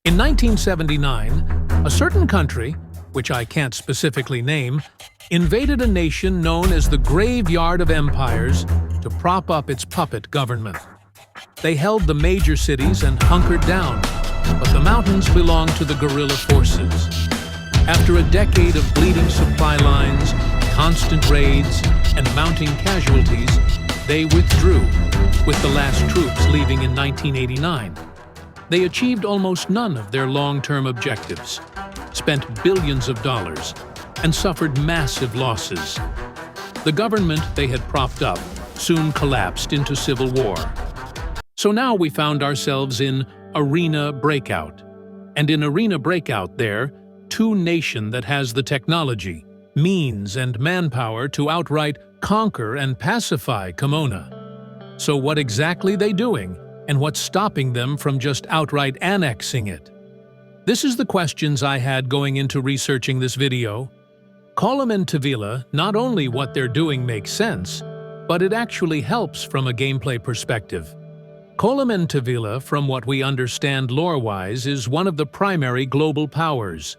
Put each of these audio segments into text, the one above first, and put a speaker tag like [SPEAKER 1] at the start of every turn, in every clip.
[SPEAKER 1] In 1979, a certain country, which I can't specifically name, invaded a nation known as the Graveyard of Empires to prop up its puppet government. They held the major cities and hunkered down, but the mountains belonged to the guerrilla forces. After a decade of bleeding supply lines, constant raids, and mounting casualties, they withdrew, with the last troops leaving in 1989. They achieved almost none of their long-term objectives, spent billions of dollars, and suffered massive losses. The government they had propped up soon collapsed into civil war. So now we found ourselves in Arena Breakout. And in Arena Breakout there, two nation that has the technology, means, and manpower to outright conquer and pacify Kamona. So what exactly they doing, and what's stopping them from just outright annexing it? This is the questions I had going into researching this video. Colum and Tavila, not only what they're doing makes sense, but it actually helps from a gameplay perspective. Colum and Tavila, from what we understand lore-wise, is one of the primary global powers.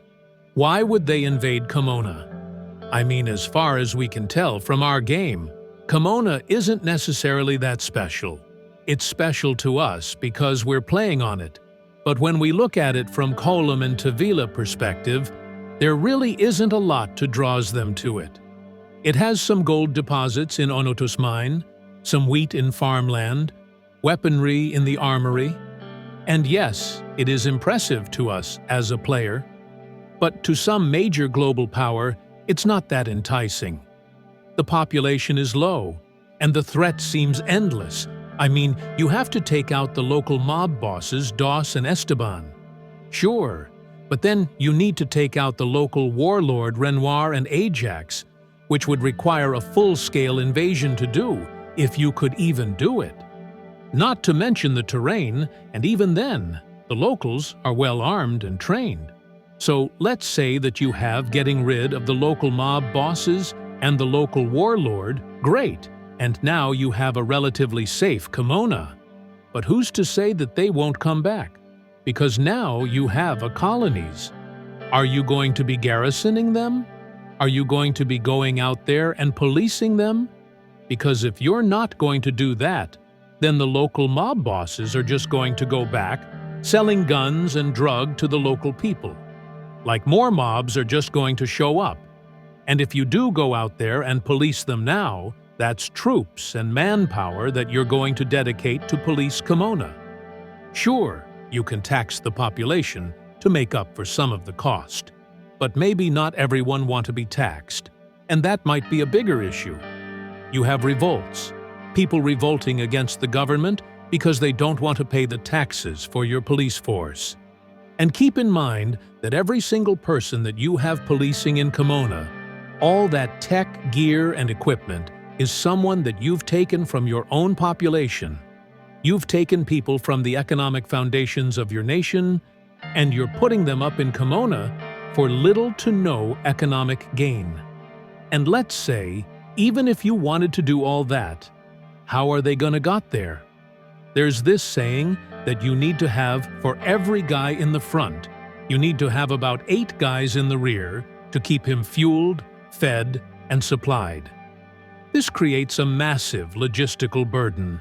[SPEAKER 1] Why would they invade Kamona? I mean, as far as we can tell from our game, Kamona isn't necessarily that special. It's special to us because we're playing on it. But when we look at it from Colum and Tavila perspective, there really isn't a lot to draws them to it. It has some gold deposits in Onotus mine, some wheat in farmland, weaponry in the armory, and yes, it is impressive to us as a player. But to some major global power, it's not that enticing. The population is low, and the threat seems endless. I mean, you have to take out the local mob bosses, Dos and Esteban. Sure, but then you need to take out the local warlord Renoir and Ajax, which would require a full-scale invasion to do, if you could even do it. Not to mention the terrain, and even then, the locals are well armed and trained. So let's say that you have getting rid of the local mob bosses and the local warlord, great, and now you have a relatively safe Kamona. But who's to say that they won't come back? Because now you have a colonies. Are you going to be garrisoning them? Are you going to be going out there and policing them? Because if you're not going to do that, then the local mob bosses are just going to go back, selling guns and drug to the local people. Like more mobs are just going to show up. And if you do go out there and police them now, that's troops and manpower that you're going to dedicate to police Kamona. Sure, you can tax the population to make up for some of the cost. But maybe not everyone want to be taxed. And that might be a bigger issue. You have revolts. People revolting against the government because they don't want to pay the taxes for your police force. And keep in mind that every single person that you have policing in Kamona, all that tech, gear, and equipment is someone that you've taken from your own population. You've taken people from the economic foundations of your nation, and you're putting them up in Kamona for little to no economic gain. And let's say, even if you wanted to do all that, how are they gonna got there? There's this saying that you need to have, for every guy in the front, you need to have about 8 guys in the rear to keep him fueled, fed, and supplied. This creates a massive logistical burden.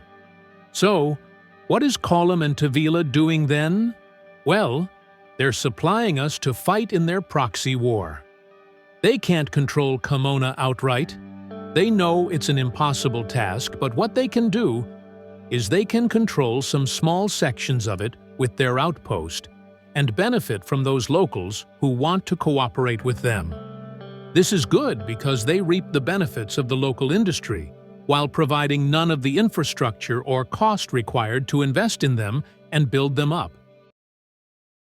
[SPEAKER 1] So, what is Colum and Tavila doing then? Well, they're supplying us to fight in their proxy war. They can't control Kamona outright. They know it's an impossible task, but what they can do is they can control some small sections of it with their outpost and benefit from those locals who want to cooperate with them. This is good because they reap the benefits of the local industry, while providing none of the infrastructure or cost required to invest in them and build them up.